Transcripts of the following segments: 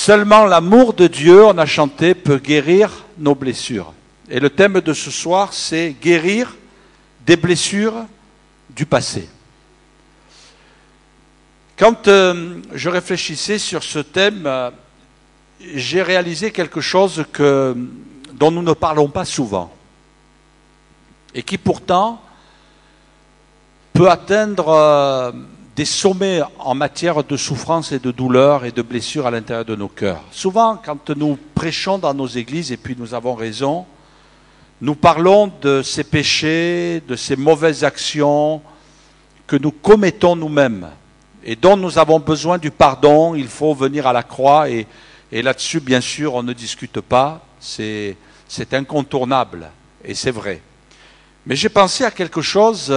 Seulement l'amour de Dieu, on a chanté, peut guérir nos blessures. Et le thème de ce soir, c'est guérir des blessures du passé. Quand je réfléchissais sur ce thème, j'ai réalisé quelque chose dont nous ne parlons pas souvent et qui pourtant peut atteindre des sommets en matière de souffrance et de douleur et de blessures à l'intérieur de nos cœurs. Souvent, quand nous prêchons dans nos églises, et puis nous avons raison, nous parlons de ces péchés, de ces mauvaises actions que nous commettons nous-mêmes et dont nous avons besoin du pardon. Il faut venir à la croix et là-dessus, bien sûr, on ne discute pas, c'est incontournable et c'est vrai. Mais j'ai pensé à quelque chose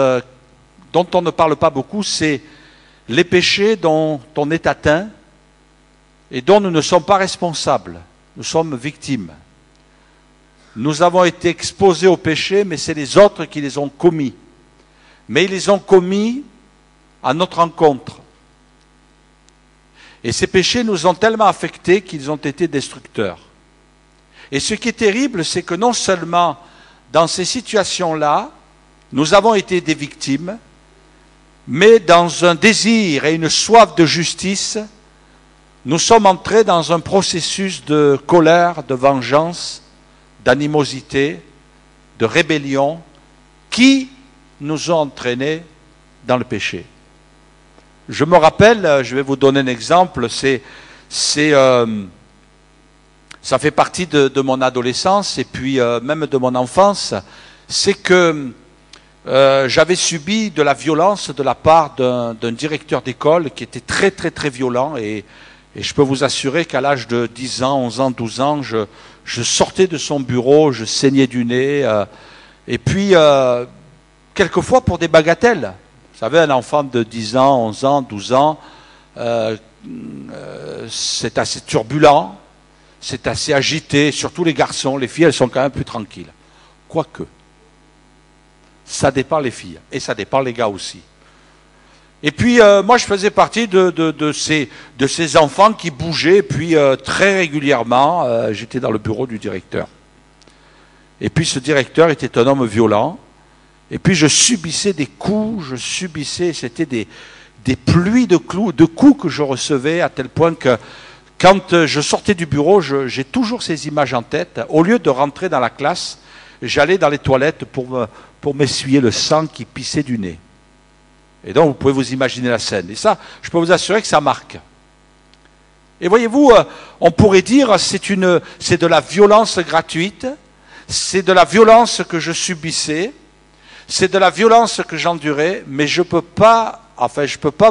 dont on ne parle pas beaucoup, c'est les péchés dont on est atteint et dont nous ne sommes pas responsables. Nous sommes victimes. Nous avons été exposés aux péchés, mais c'est les autres qui les ont commis. Mais ils les ont commis à notre encontre. Et ces péchés nous ont tellement affectés qu'ils ont été destructeurs. Et ce qui est terrible, c'est que non seulement dans ces situations-là, nous avons été des victimes, mais dans un désir et une soif de justice, nous sommes entrés dans un processus de colère, de vengeance, d'animosité, de rébellion, qui nous ont entraînés dans le péché. Je me rappelle, je vais vous donner un exemple, ça fait partie de mon adolescence et puis même de mon enfance, c'est que j'avais subi de la violence de la part d'un directeur d'école qui était très très très violent et je peux vous assurer qu'à l'âge de 10 ans, 11 ans, 12 ans, je sortais de son bureau, je saignais du nez et puis quelquefois pour des bagatelles. Vous savez, un enfant de 10 ans, 11 ans, 12 ans, c'est assez turbulent, c'est assez agité, surtout les garçons, les filles elles sont quand même plus tranquilles. Quoique. Ça dépend les filles, et ça dépend les gars aussi. Et puis, moi, je faisais partie de ces enfants qui bougeaient, et puis très régulièrement, j'étais dans le bureau du directeur. Et puis, ce directeur était un homme violent, et puis je subissais des coups, c'était des pluies de coups que je recevais, à tel point que, quand je sortais du bureau, j'ai toujours ces images en tête. Au lieu de rentrer dans la classe, j'allais dans les toilettes pour m'essuyer le sang qui pissait du nez. Et donc, vous pouvez vous imaginer la scène. Et ça, je peux vous assurer que ça marque. Et voyez-vous, on pourrait dire c'est de la violence gratuite, c'est de la violence que je subissais, c'est de la violence que j'endurais, mais je peux pas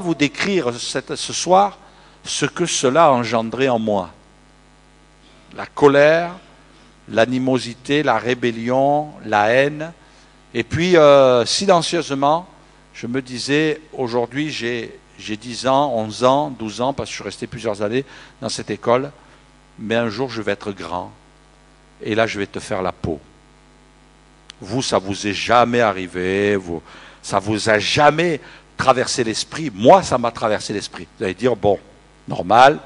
vous décrire ce soir ce que cela a engendré en moi. La colère, l'animosité, la rébellion, la haine. Et puis, silencieusement, je me disais, aujourd'hui, j'ai 10 ans, 11 ans, 12 ans, parce que je suis resté plusieurs années dans cette école, mais un jour, je vais être grand. Et là, je vais te faire la peau. Vous, ça vous est jamais arrivé, ça vous a jamais traversé l'esprit. Moi, ça m'a traversé l'esprit. Vous allez dire, bon, normal,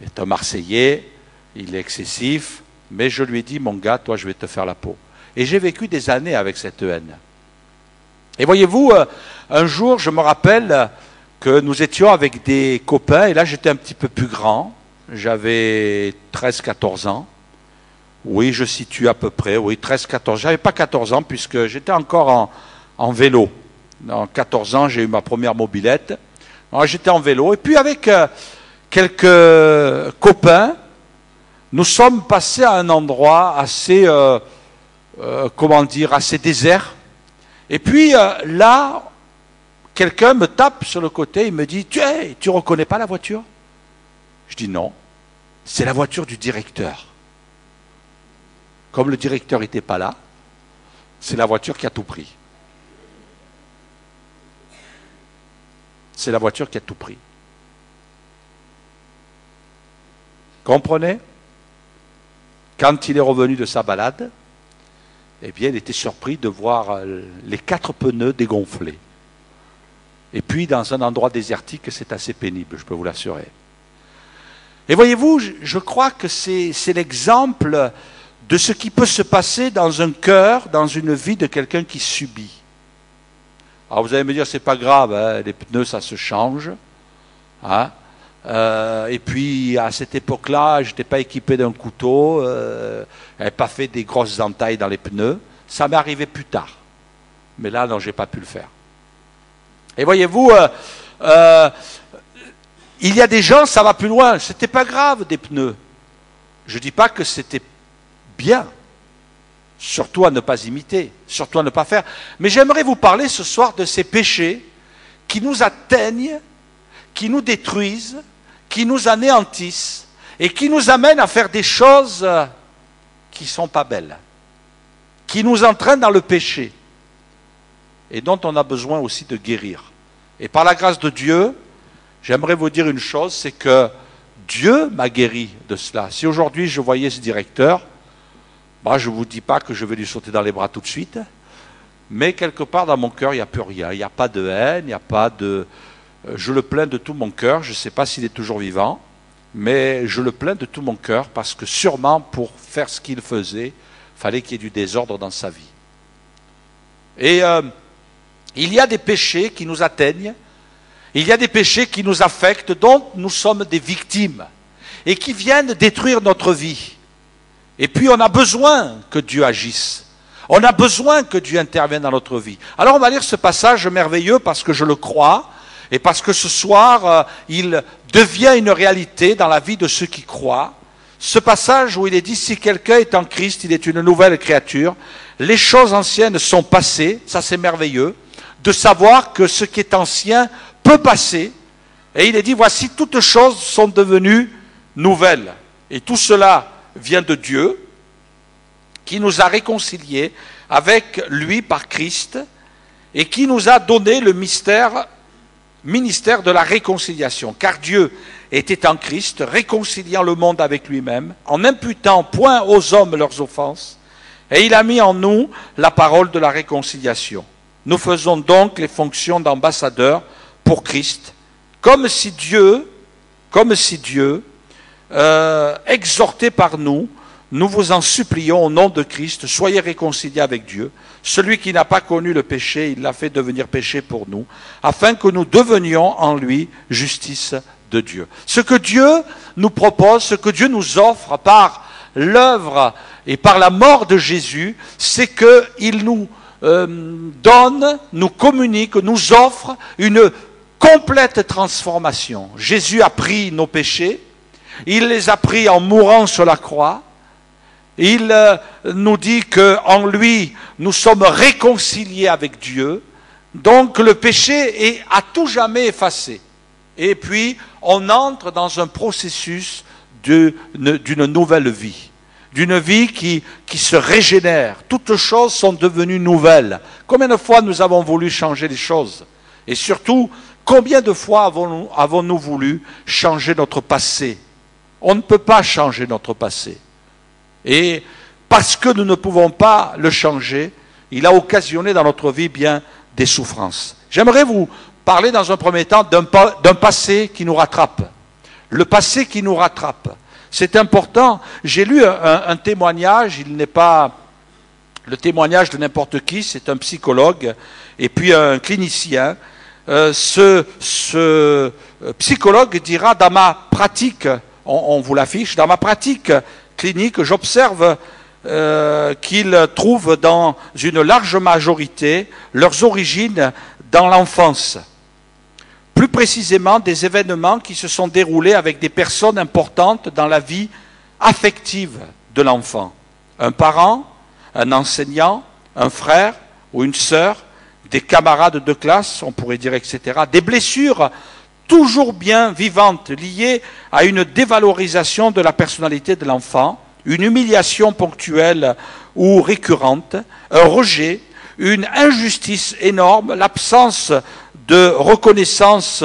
il est un Marseillais, il est excessif, mais je lui ai dit, mon gars, toi, je vais te faire la peau. Et j'ai vécu des années avec cette haine. Et voyez-vous, un jour, je me rappelle que nous étions avec des copains, et là, j'étais un petit peu plus grand. J'avais 13-14 ans. Oui, je situe à peu près, oui, 13-14. J'avais pas 14 ans, puisque j'étais encore en vélo. En 14 ans, j'ai eu ma première mobilette. Alors, j'étais en vélo. Et puis, avec quelques copains, nous sommes passés à un endroit assez, assez désert. Et puis là, quelqu'un me tape sur le côté, il me dit, tu reconnais pas la voiture? Je dis non, c'est la voiture du directeur. Comme le directeur n'était pas là, c'est la voiture qui a tout pris. C'est la voiture qui a tout pris. Comprenez? Quand il est revenu de sa balade, eh bien, il était surpris de voir les 4 pneus dégonflés. Et puis, dans un endroit désertique, c'est assez pénible, je peux vous l'assurer. Et voyez-vous, je crois que c'est l'exemple de ce qui peut se passer dans un cœur, dans une vie de quelqu'un qui subit. Alors vous allez me dire, c'est pas grave, hein, les pneus ça se change. Hein. Et puis à cette époque-là, je n'étais pas équipé d'un couteau, j'avais pas fait des grosses entailles dans les pneus. Ça m'est arrivé plus tard. Mais là, non, j'ai pas pu le faire. Et voyez-vous, il y a des gens, ça va plus loin. C'était pas grave des pneus. Je dis pas que c'était bien. Surtout à ne pas imiter, surtout à ne pas faire. Mais j'aimerais vous parler ce soir de ces péchés qui nous atteignent, qui nous détruisent, qui nous anéantissent et qui nous amènent à faire des choses qui ne sont pas belles, qui nous entraînent dans le péché et dont on a besoin aussi de guérir. Et par la grâce de Dieu, j'aimerais vous dire une chose, c'est que Dieu m'a guéri de cela. Si aujourd'hui je voyais ce directeur, je ne vous dis pas que je vais lui sauter dans les bras tout de suite, mais quelque part dans mon cœur, il n'y a plus rien. Il n'y a pas de haine, il n'y a pas de... Je le plains de tout mon cœur, je ne sais pas s'il est toujours vivant, mais je le plains de tout mon cœur parce que sûrement pour faire ce qu'il faisait, il fallait qu'il y ait du désordre dans sa vie. Et il y a des péchés qui nous atteignent, il y a des péchés qui nous affectent, dont nous sommes des victimes et qui viennent détruire notre vie. Et puis on a besoin que Dieu agisse. On a besoin que Dieu intervienne dans notre vie. Alors on va lire ce passage merveilleux parce que je le crois et parce que ce soir, il devient une réalité dans la vie de ceux qui croient. Ce passage où il est dit, si quelqu'un est en Christ, il est une nouvelle créature. Les choses anciennes sont passées, ça c'est merveilleux, de savoir que ce qui est ancien peut passer. Et il est dit, voici toutes choses sont devenues nouvelles. Et tout cela vient de Dieu, qui nous a réconciliés avec lui par Christ et qui nous a donné le ministère de la réconciliation. Car Dieu était en Christ, réconciliant le monde avec lui-même, en n'imputant point aux hommes leurs offenses, et il a mis en nous la parole de la réconciliation. Nous faisons donc les fonctions d'ambassadeurs pour Christ, comme si Dieu, exhorté par nous, nous vous en supplions au nom de Christ, soyez réconciliés avec Dieu. Celui qui n'a pas connu le péché, il l'a fait devenir péché pour nous, afin que nous devenions en lui justice de Dieu. Ce que Dieu nous propose, ce que Dieu nous offre par l'œuvre et par la mort de Jésus, c'est qu'il nous donne, nous communique, nous offre une complète transformation. Jésus a pris nos péchés, il les a pris en mourant sur la croix. Il nous dit qu'en lui, nous sommes réconciliés avec Dieu. Donc le péché est à tout jamais effacé. Et puis, on entre dans un processus d'une nouvelle vie. D'une vie qui se régénère. Toutes choses sont devenues nouvelles. Combien de fois nous avons voulu changer les choses? Et surtout, combien de fois avons-nous voulu changer notre passé? On ne peut pas changer notre passé. Et parce que nous ne pouvons pas le changer, il a occasionné dans notre vie bien des souffrances. J'aimerais vous parler dans un premier temps d'un passé qui nous rattrape. Le passé qui nous rattrape. C'est important. J'ai lu un témoignage, il n'est pas le témoignage de n'importe qui, c'est un psychologue et puis un clinicien. Ce psychologue dira, dans ma pratique, on vous l'affiche, dans ma pratique clinique, j'observe qu'ils trouvent dans une large majorité leurs origines dans l'enfance. Plus précisément, des événements qui se sont déroulés avec des personnes importantes dans la vie affective de l'enfant. Un parent, un enseignant, un frère ou une sœur, des camarades de classe, on pourrait dire, etc. Des blessures toujours bien vivantes, liées à une dévalorisation de la personnalité de l'enfant, une humiliation ponctuelle ou récurrente, un rejet, une injustice énorme, l'absence de reconnaissance,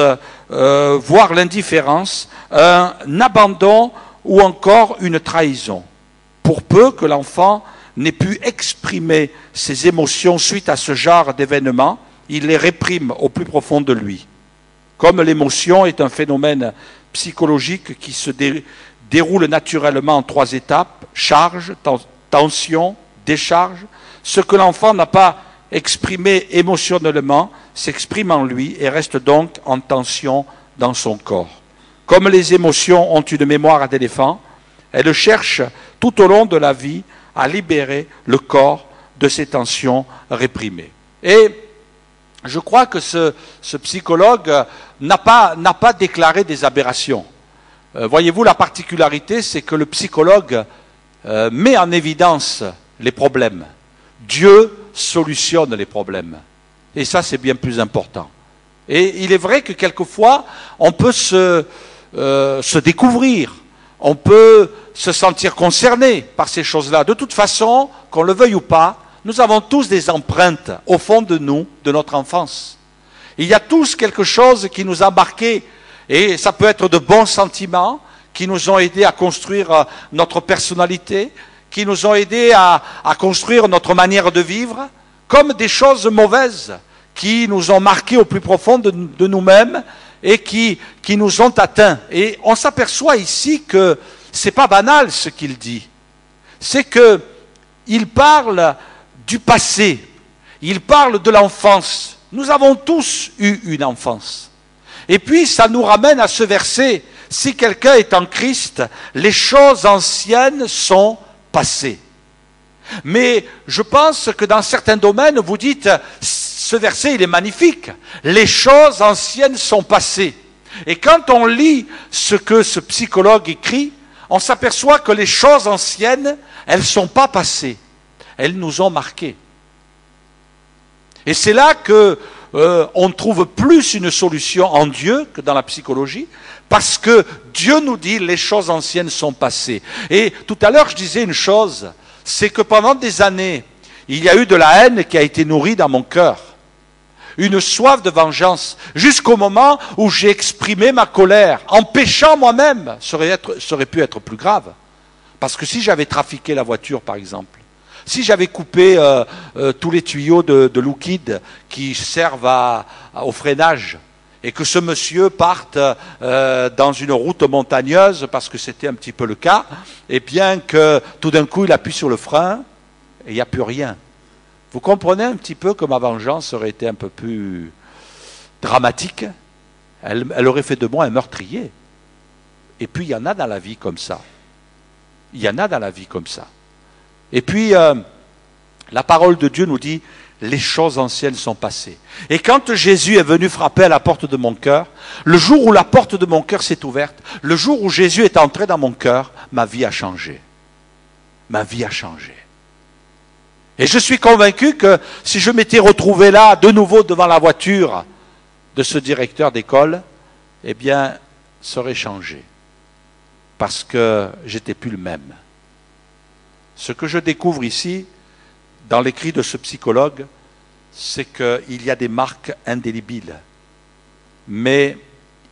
voire l'indifférence, un abandon ou encore une trahison. Pour peu que l'enfant n'ait pu exprimer ses émotions suite à ce genre d'événements, il les réprime au plus profond de lui. Comme l'émotion est un phénomène psychologique qui se déroule naturellement en 3 étapes: charge, tension, décharge. Ce que l'enfant n'a pas exprimé émotionnellement s'exprime en lui et reste donc en tension dans son corps. Comme les émotions ont une mémoire d'éléphant, elles cherchent tout au long de la vie à libérer le corps de ces tensions réprimées. Et je crois que ce psychologue n'a pas déclaré des aberrations. Voyez-vous, la particularité, c'est que le psychologue met en évidence les problèmes. Dieu solutionne les problèmes. Et ça, c'est bien plus important. Et il est vrai que quelquefois, on peut se découvrir, on peut se sentir concerné par ces choses-là. De toute façon, qu'on le veuille ou pas, nous avons tous des empreintes au fond de nous, de notre enfance. Il y a tous quelque chose qui nous a marqués, et ça peut être de bons sentiments qui nous ont aidés à construire notre personnalité, qui nous ont aidés à construire notre manière de vivre, comme des choses mauvaises qui nous ont marqués au plus profond de nous-mêmes et qui nous ont atteints. Et on s'aperçoit ici que c'est pas banal ce qu'il dit. C'est qu'il parle du passé, il parle de l'enfance. Nous avons tous eu une enfance. Et puis ça nous ramène à ce verset: si quelqu'un est en Christ, les choses anciennes sont passées. Mais je pense que dans certains domaines, vous dites, ce verset il est magnifique, les choses anciennes sont passées. Et quand on lit ce que ce psychologue écrit, on s'aperçoit que les choses anciennes, elles ne sont pas passées, elles nous ont marqués. Et c'est là que on trouve plus une solution en Dieu que dans la psychologie, parce que Dieu nous dit les choses anciennes sont passées. Et tout à l'heure je disais une chose, c'est que pendant des années, il y a eu de la haine qui a été nourrie dans mon cœur, une soif de vengeance, jusqu'au moment où j'ai exprimé ma colère, en péchant moi-même. Ça aurait pu être plus grave, parce que si j'avais trafiqué la voiture par exemple, si j'avais coupé tous les tuyaux de liquide qui servent au freinage, et que ce monsieur parte dans une route montagneuse, parce que c'était un petit peu le cas, et bien que tout d'un coup il appuie sur le frein, et il n'y a plus rien. Vous comprenez un petit peu que ma vengeance aurait été un peu plus dramatique. Elle aurait fait de moi un meurtrier. Et puis il y en a dans la vie comme ça. Il y en a dans la vie comme ça. Et puis, la parole de Dieu nous dit, les choses anciennes sont passées. Et quand Jésus est venu frapper à la porte de mon cœur, le jour où la porte de mon cœur s'est ouverte, le jour où Jésus est entré dans mon cœur, ma vie a changé. Ma vie a changé. Et je suis convaincu que si je m'étais retrouvé là, de nouveau devant la voiture de ce directeur d'école, eh bien, ça aurait changé. Parce que j'étais plus le même. Ce que je découvre ici, dans l'écrit de ce psychologue, c'est qu'il y a des marques indélébiles. Mais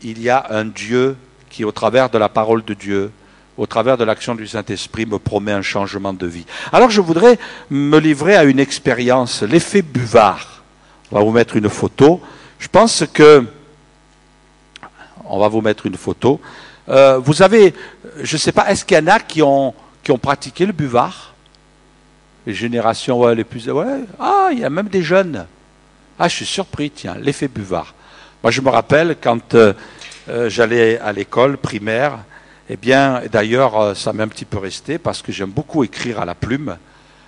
il y a un Dieu qui, au travers de la parole de Dieu, au travers de l'action du Saint-Esprit, me promet un changement de vie. Alors je voudrais me livrer à une expérience, l'effet buvard. On va vous mettre une photo. Je pense que... On va vous mettre une photo. Vous avez, je ne sais pas, est-ce qu'il y en a qui ont pratiqué le buvard? Les générations les plus... Ouais. Ah, il y a même des jeunes. Ah, je suis surpris, tiens, l'effet buvard. Moi, je me rappelle quand j'allais à l'école primaire, eh bien, d'ailleurs, ça m'est un petit peu resté parce que j'aime beaucoup écrire à la plume.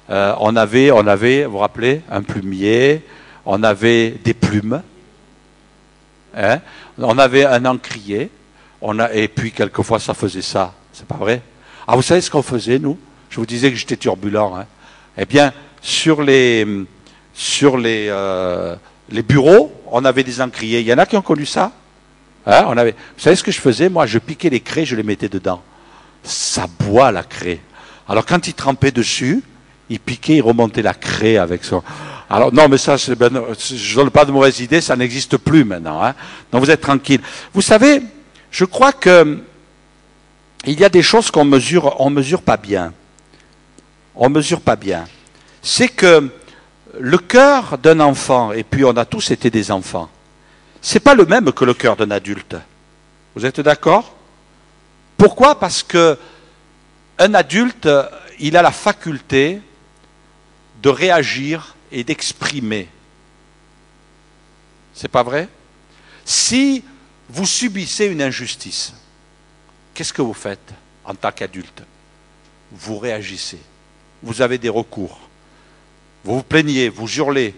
On avait, vous vous rappelez, un plumier, on avait des plumes, hein, on avait un encrier, et puis quelquefois ça faisait ça, c'est pas vrai? Ah, vous savez ce qu'on faisait, nous? Je vous disais que j'étais turbulent. Hein. Eh bien, sur les bureaux, on avait des encriers. Il y en a qui ont connu ça? Hein, vous savez ce que je faisais? Moi, je piquais les craies, je les mettais dedans. Ça boit la craie. Alors, quand il trempait dessus, il piquait, il remontait la craie avec son... Alors, non, mais ça, je ne donne pas de mauvaise idée, ça n'existe plus maintenant. Hein. Donc, vous êtes tranquille. Vous savez, je crois que il y a des choses on mesure pas bien. On mesure pas bien. C'est que le cœur d'un enfant, et puis on a tous été des enfants, c'est pas le même que le cœur d'un adulte. Vous êtes d'accord? Pourquoi? Parce que un adulte, il a la faculté de réagir et d'exprimer. C'est pas vrai? Si vous subissez une injustice, qu'est-ce que vous faites en tant qu'adulte? Vous réagissez. Vous avez des recours. Vous vous plaignez, vous hurlez.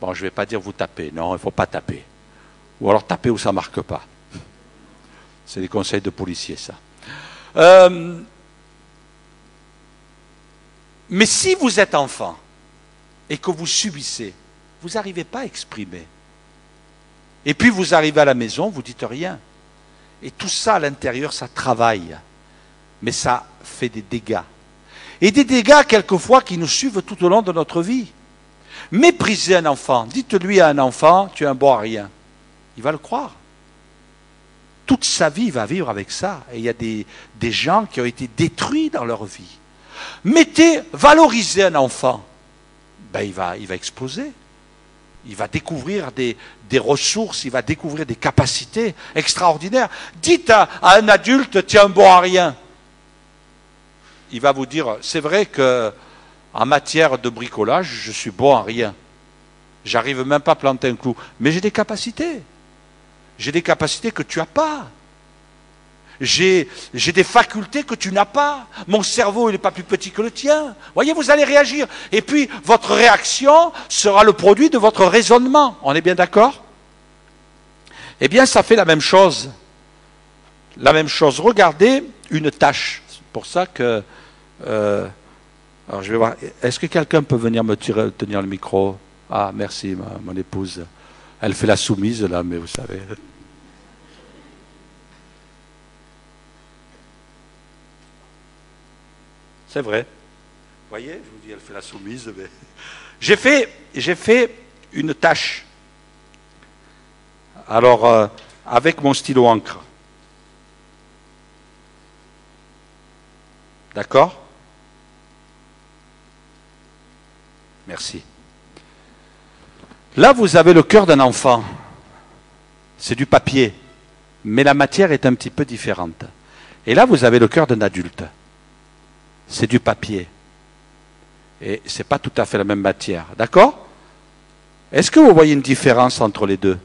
Bon, je ne vais pas dire vous tapez. Non, il ne faut pas taper. Ou alors taper où ça ne marque pas. C'est des conseils de policiers, ça. Mais si vous êtes enfant et que vous subissez, vous n'arrivez pas à exprimer. Et puis vous arrivez à la maison, vous ne dites rien. Et tout ça à l'intérieur, ça travaille. Mais ça fait des dégâts. Et des dégâts, quelquefois, qui nous suivent tout au long de notre vie. Méprisez un enfant. Dites-lui à un enfant, tu es un bon à rien. Il va le croire. Toute sa vie, il va vivre avec ça. Et il y a des gens qui ont été détruits dans leur vie. Valorisez un enfant. Ben, il va exploser. Il va découvrir des ressources, il va découvrir des capacités extraordinaires. Dites à un adulte, tu es un bon à rien. Il va vous dire, c'est vrai que en matière de bricolage, je suis bon à rien. J'arrive même pas à planter un clou. Mais j'ai des capacités. J'ai des capacités que tu n'as pas. J'ai des facultés que tu n'as pas. Mon cerveau, il n'est pas plus petit que le tien. Voyez, vous allez réagir. Et puis, votre réaction sera le produit de votre raisonnement. On est bien d'accord? Eh bien, ça fait la même chose. La même chose. Regardez une tâche. C'est pour ça que... alors, je vais voir. Est-ce que quelqu'un peut venir me tenir le micro? Ah, merci, mon épouse. Elle fait la soumise, là, mais vous savez... C'est vrai. Vous voyez, je vous dis, elle fait la soumise. Mais... J'ai fait une tâche. Alors, avec mon stylo encre. D'accord? Merci. Là, vous avez le cœur d'un enfant. C'est du papier. Mais la matière est un petit peu différente. Et là, vous avez le cœur d'un adulte. C'est du papier. Et ce n'est pas tout à fait la même matière. D'accord? Est-ce que vous voyez une différence entre les deux?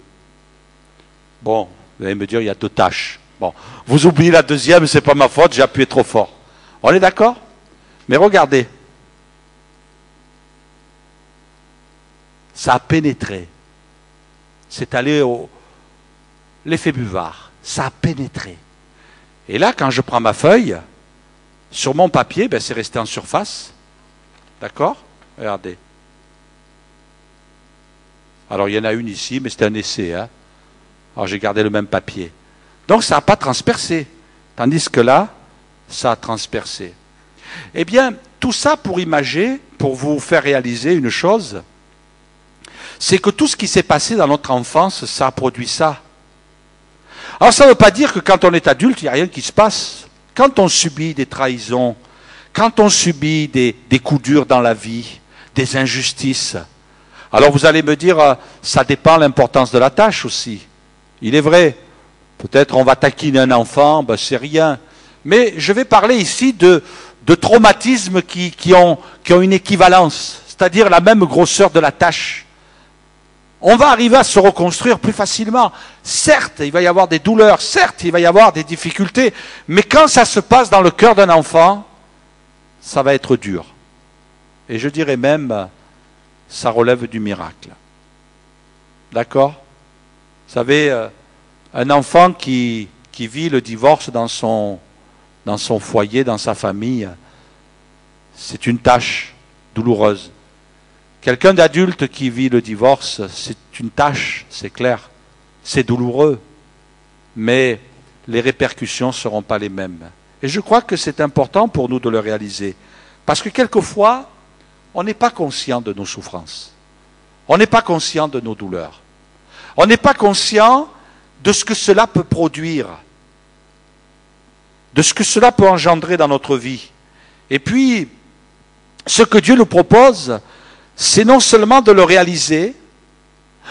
Bon, vous allez me dire, il y a deux tâches. Bon, vous oubliez la deuxième, ce n'est pas ma faute, j'ai appuyé trop fort. On est d'accord? Mais regardez. Ça a pénétré. C'est allé au... l'effet buvard. Ça a pénétré. Et là, quand je prends ma feuille... Sur mon papier, ben, c'est resté en surface. D'accord? Regardez. Alors, il y en a une ici, mais c'était un essai. Hein? Alors, j'ai gardé le même papier. Donc, ça n'a pas transpercé. Tandis que là, ça a transpercé. Eh bien, tout ça pour imager, pour vous faire réaliser une chose, c'est que tout ce qui s'est passé dans notre enfance, ça a produit ça. Alors, ça ne veut pas dire que quand on est adulte, il n'y a rien qui se passe. Quand on subit des trahisons, quand on subit des coups durs dans la vie, des injustices, alors vous allez me dire, ça dépend de l'importance de la tâche aussi. Il est vrai, peut-être on va taquiner un enfant, ben c'est rien. Mais je vais parler ici de traumatismes qui ont une équivalence, c'est-à-dire la même grosseur de la tâche. On va arriver à se reconstruire plus facilement. Certes, il va y avoir des douleurs, certes, il va y avoir des difficultés, mais quand ça se passe dans le cœur d'un enfant, ça va être dur. Et je dirais même, ça relève du miracle. D'accord? Vous savez, un enfant qui vit le divorce dans son foyer, dans sa famille, c'est une tâche douloureuse. Quelqu'un d'adulte qui vit le divorce, c'est une tâche, c'est clair. C'est douloureux, mais les répercussions ne seront pas les mêmes. Et je crois que c'est important pour nous de le réaliser. Parce que quelquefois, on n'est pas conscient de nos souffrances. On n'est pas conscient de nos douleurs. On n'est pas conscient de ce que cela peut produire, de ce que cela peut engendrer dans notre vie. Et puis, ce que Dieu nous propose, c'est non seulement de le réaliser,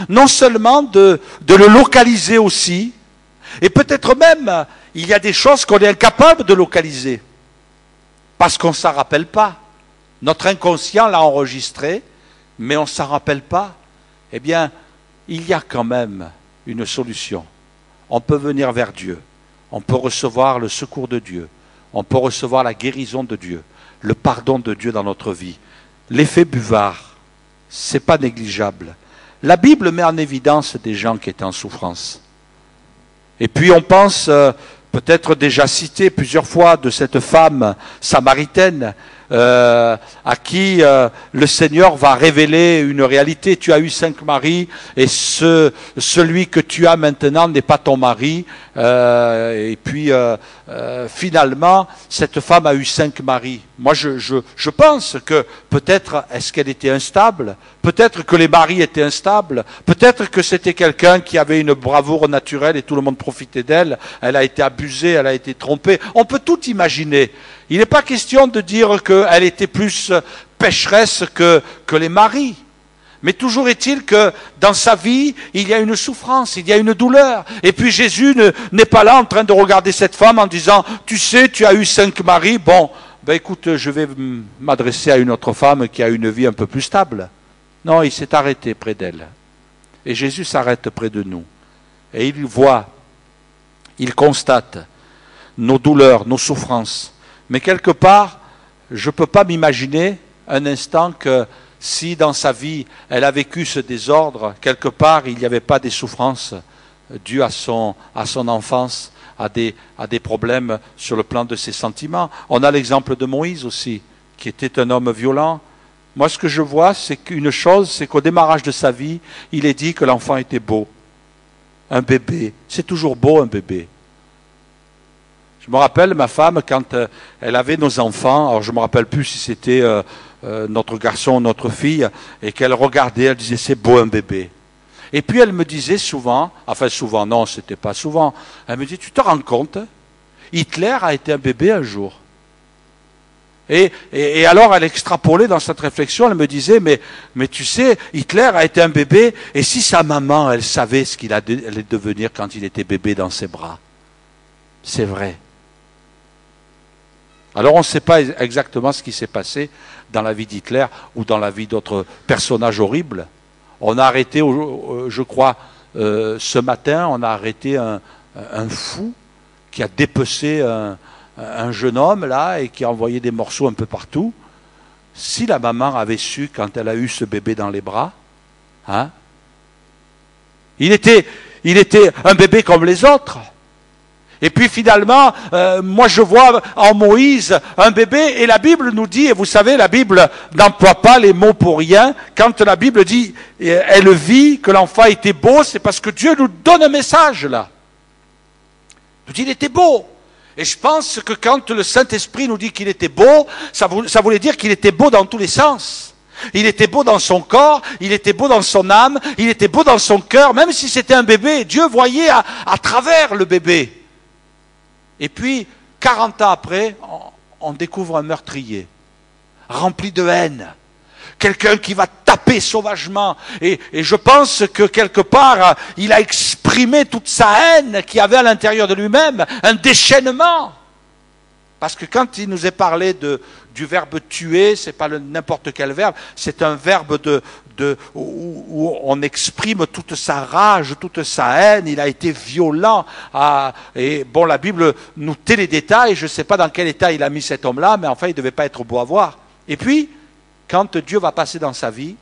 non seulement de le localiser aussi, Et peut-être même, il y a des choses qu'on est incapable de localiser, parce qu'on ne s'en rappelle pas. Notre inconscient l'a enregistré, mais on ne s'en rappelle pas. Eh bien, il y a quand même une solution. On peut venir vers Dieu, on peut recevoir le secours de Dieu, on peut recevoir la guérison de Dieu, le pardon de Dieu dans notre vie. L'effet buvard, ce n'est pas négligeable. La Bible met en évidence des gens qui étaient en souffrance. Et puis on pense, peut-être déjà cité plusieurs fois, de cette femme samaritaine à qui le Seigneur va révéler une réalité. Tu as eu 5 maris et celui que tu as maintenant n'est pas ton mari. Et puis finalement, cette femme a eu 5 maris. Moi, je pense que peut-être, est-ce qu'elle était instable? Peut-être que les maris étaient instables. Peut-être que c'était quelqu'un qui avait une bravoure naturelle et tout le monde profitait d'elle. Elle a été abusée, elle a été trompée. On peut tout imaginer. Il n'est pas question de dire qu'elle était plus pécheresse que les maris. Mais toujours est-il que dans sa vie, il y a une souffrance, il y a une douleur. Et puis Jésus n'est pas là en train de regarder cette femme en disant « Tu sais, tu as eu 5 maris, bon, ben écoute, je vais m'adresser à une autre femme qui a une vie un peu plus stable. » Non, il s'est arrêté près d'elle. Et Jésus s'arrête près de nous. Et il voit, il constate nos douleurs, nos souffrances. Mais quelque part, je ne peux pas m'imaginer un instant que si dans sa vie, elle a vécu ce désordre, quelque part, il n'y avait pas des souffrances dues à son enfance, à des problèmes sur le plan de ses sentiments. On a l'exemple de Moïse aussi, qui était un homme violent. Moi, ce que je vois, c'est qu'une chose, c'est qu'au démarrage de sa vie, il est dit que l'enfant était beau. Un bébé. C'est toujours beau, un bébé. Je me rappelle, ma femme, quand elle avait nos enfants, alors je ne me rappelle plus si c'était notre garçon ou notre fille, et qu'elle regardait, elle disait, c'est beau un bébé. Et puis elle me disait souvent, enfin souvent, non, c'était pas souvent, elle me dit, tu te rends compte, Hitler a été un bébé un jour. Et alors elle extrapolait dans cette réflexion, elle me disait, mais tu sais, Hitler a été un bébé, et si sa maman, elle savait ce qu'il allait devenir quand il était bébé dans ses bras. C'est vrai. Alors on ne sait pas exactement ce qui s'est passé dans la vie d'Hitler ou dans la vie d'autres personnages horribles. On a arrêté, je crois, ce matin, on a arrêté un fou qui a dépecé un jeune homme là et qui a envoyé des morceaux un peu partout. Si la maman avait su quand elle a eu ce bébé dans les bras, hein, il était un bébé comme les autres. Et puis finalement, moi je vois en Moïse un bébé, et la Bible nous dit, et vous savez, la Bible n'emploie pas les mots pour rien. Quand la Bible dit, elle vit que l'enfant était beau, c'est parce que Dieu nous donne un message là. Il nous dit, il était beau. Et je pense que quand le Saint-Esprit nous dit qu'il était beau, ça voulait dire qu'il était beau dans tous les sens. Il était beau dans son corps, il était beau dans son âme, il était beau dans son cœur, même si c'était un bébé. Dieu voyait à travers le bébé. Et puis, 40 ans après, on découvre un meurtrier, rempli de haine. Quelqu'un qui va taper sauvagement. Et je pense que quelque part, il a exprimé toute sa haine qu'il y avait à l'intérieur de lui-même, un déchaînement. Parce que quand il nous est parlé du verbe tuer, c'est pas n'importe quel verbe, c'est un verbe où on exprime toute sa rage, toute sa haine. Il a été violent. Et bon, la Bible nous tait les détails. Je ne sais pas dans quel état il a mis cet homme-là, mais enfin, il ne devait pas être beau à voir. Et puis, quand Dieu va passer dans sa vie,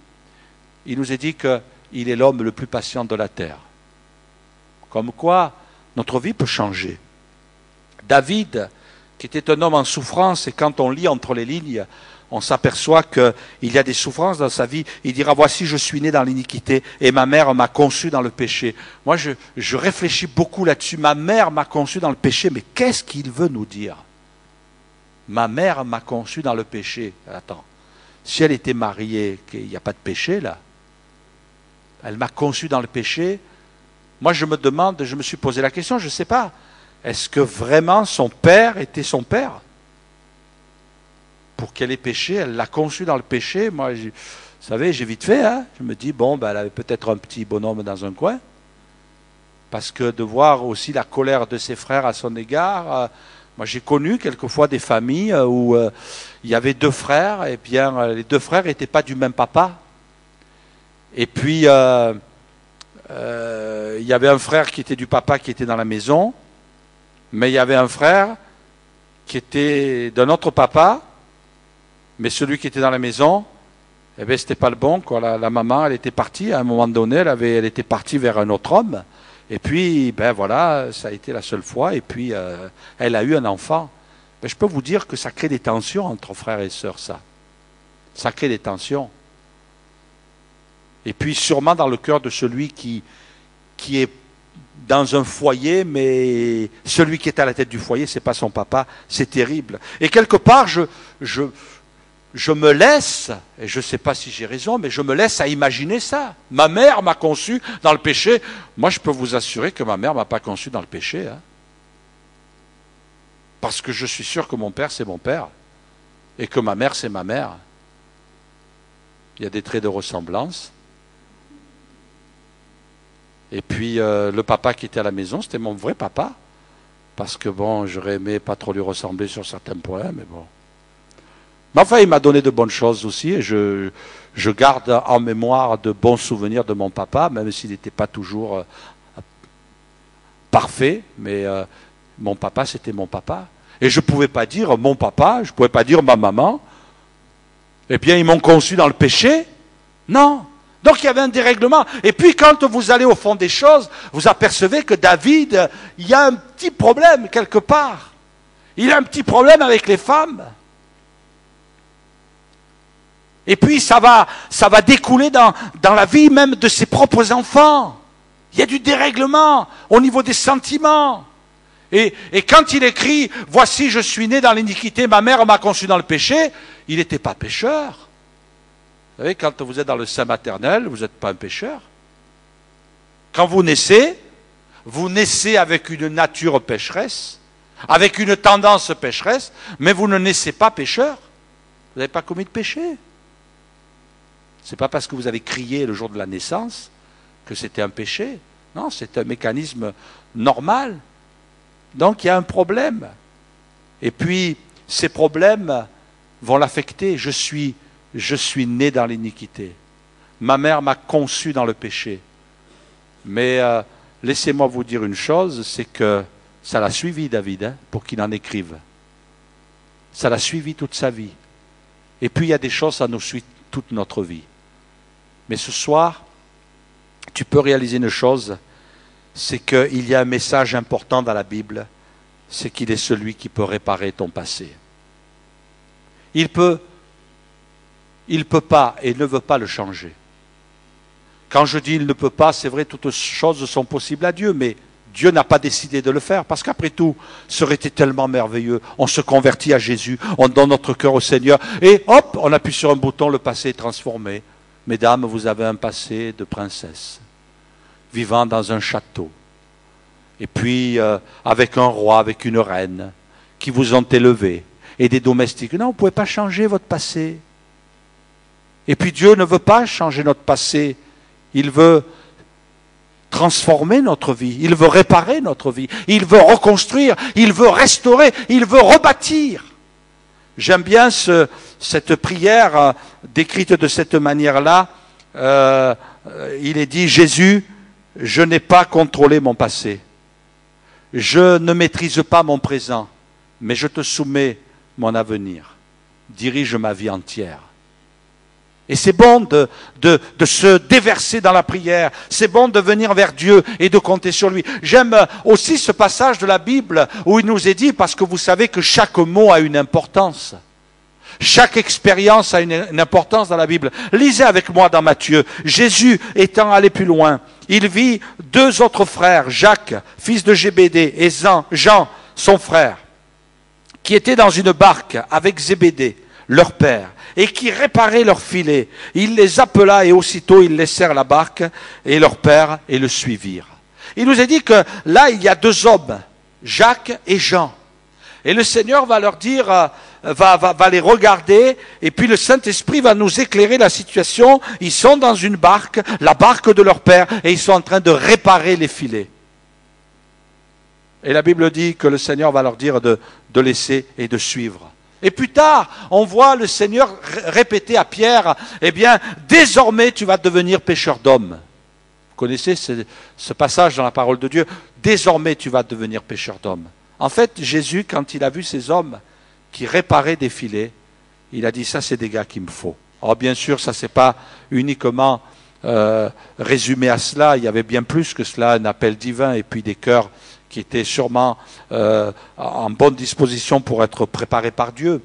il nous est dit qu'il est l'homme le plus patient de la terre. Comme quoi, notre vie peut changer. David, qui était un homme en souffrance, et quand on lit entre les lignes, on s'aperçoit qu'il y a des souffrances dans sa vie. Il dira, voici, je suis né dans l'iniquité, et ma mère m'a conçu dans le péché. Moi, je réfléchis beaucoup là-dessus. Ma mère m'a conçu dans le péché, mais qu'est-ce qu'il veut nous dire? Ma mère m'a conçu dans le péché. Attends, si elle était mariée, il n'y a pas de péché là. Elle m'a conçu dans le péché. Moi, je me suis posé la question, je ne sais pas. Est-ce que vraiment son père était son père? Pour qu'elle ait péché, elle l'a conçu dans le péché. Moi, vous savez, j'ai vite fait, hein. Je me dis, bon, ben, elle avait peut-être un petit bonhomme dans un coin. parce que de voir aussi la colère de ses frères à son égard. Moi, j'ai connu quelquefois des familles où il y avait 2 frères, et bien les 2 frères n'étaient pas du même papa. Et puis, il y avait un frère qui était du papa qui était dans la maison, mais il y avait un frère qui était d'un autre papa, mais celui qui était dans la maison, eh bien, c'était pas le bon, quoi. La maman, elle était partie, à un moment donné, elle était partie vers un autre homme. Et puis, ben voilà, ça a été la seule fois. Et puis, elle a eu un enfant. Ben, je peux vous dire que ça crée des tensions entre frères et sœurs, ça. Ça crée des tensions. Et puis, sûrement dans le cœur de celui qui est dans un foyer, mais celui qui est à la tête du foyer, c'est pas son papa. C'est terrible. Et quelque part, je me laisse, et je ne sais pas si j'ai raison, mais je me laisse à imaginer ça. Ma mère m'a conçu dans le péché. Moi, je peux vous assurer que ma mère ne m'a pas conçu dans le péché. Hein. Parce que je suis sûr que mon père, c'est mon père. Et que ma mère, c'est ma mère. Il y a des traits de ressemblance. Et puis, le papa qui était à la maison, c'était mon vrai papa. Parce que, bon, j'aurais aimé pas trop lui ressembler sur certains points, mais bon. Mais enfin, il m'a donné de bonnes choses aussi, et je garde en mémoire de bons souvenirs de mon papa, même s'il n'était pas toujours parfait, mais mon papa, c'était mon papa. Et je ne pouvais pas dire mon papa, je ne pouvais pas dire ma maman, eh bien, ils m'ont conçu dans le péché. Non. Donc, il y avait un dérèglement. Et puis, quand vous allez au fond des choses, vous apercevez que David, il y a un petit problème quelque part. Il a un petit problème avec les femmes. Et puis ça va découler dans la vie même de ses propres enfants. Il y a du dérèglement au niveau des sentiments. Et quand il écrit « Voici, je suis né dans l'iniquité, ma mère m'a conçu dans le péché », il n'était pas pécheur. Vous savez, quand vous êtes dans le sein maternel, vous n'êtes pas un pécheur. Quand vous naissez avec une nature pécheresse, avec une tendance pécheresse, mais vous ne naissez pas pécheur. Vous n'avez pas commis de péché. Ce n'est pas parce que vous avez crié le jour de la naissance que c'était un péché. Non, c'est un mécanisme normal. Donc il y a un problème. Et puis, ces problèmes vont l'affecter. Je suis né dans l'iniquité. Ma mère m'a conçu dans le péché. Mais laissez-moi vous dire une chose, c'est que ça l'a suivi, David, pour qu'il en écrive. Ça l'a suivi toute sa vie. Et puis il y a des choses, ça nous suit toute notre vie. Mais ce soir, tu peux réaliser une chose, c'est qu'il y a un message important dans la Bible, c'est qu'il est celui qui peut réparer ton passé. Il peut pas et ne veut pas le changer. Quand je dis il ne peut pas, c'est vrai, toutes choses sont possibles à Dieu, mais Dieu n'a pas décidé de le faire, parce qu'après tout, ça aurait été tellement merveilleux. On se convertit à Jésus, on donne notre cœur au Seigneur, et hop, on appuie sur un bouton, le passé est transformé. Mesdames, vous avez un passé de princesse, vivant dans un château, et puis avec un roi, avec une reine, qui vous ont élevé, et des domestiques. Non, vous ne pouvez pas changer votre passé. Et puis Dieu ne veut pas changer notre passé, il veut transformer notre vie, il veut réparer notre vie, il veut reconstruire, il veut restaurer, il veut rebâtir. J'aime bien cette prière décrite de cette manière-là. Il est dit, Jésus, je n'ai pas contrôlé mon passé, je ne maîtrise pas mon présent, mais je te soumets mon avenir. Dirige ma vie entière. Et c'est bon de se déverser dans la prière. C'est bon de venir vers Dieu et de compter sur lui. J'aime aussi ce passage de la Bible où il nous est dit, parce que vous savez que chaque mot a une importance. Chaque expérience a une importance dans la Bible. Lisez avec moi dans Matthieu. Jésus étant allé plus loin, il vit 2 autres frères, Jacques, fils de Zébédée, et Jean, son frère, qui étaient dans une barque avec Zébédée, leur père, et qui réparaient leurs filets. Il les appela et aussitôt ils laissèrent la barque et leur père et le suivirent. Il nous est dit que là il y a 2 hommes, Jacques et Jean. Et le Seigneur va leur dire, va les regarder, et puis le Saint-Esprit va nous éclairer la situation. Ils sont dans une barque, la barque de leur père, et ils sont en train de réparer les filets. Et la Bible dit que le Seigneur va leur dire de laisser et de suivre. Et plus tard, on voit le Seigneur répéter à Pierre, eh bien, désormais tu vas devenir pêcheur d'hommes. Vous connaissez ce passage dans la parole de Dieu, désormais tu vas devenir pêcheur d'hommes. En fait, Jésus, quand il a vu ces hommes qui réparaient des filets, il a dit, ça c'est des gars qu'il me faut. Alors bien sûr, ça c'est pas uniquement résumé à cela, il y avait bien plus que cela, un appel divin et puis des cœurs qui étaient sûrement en bonne disposition pour être préparés par Dieu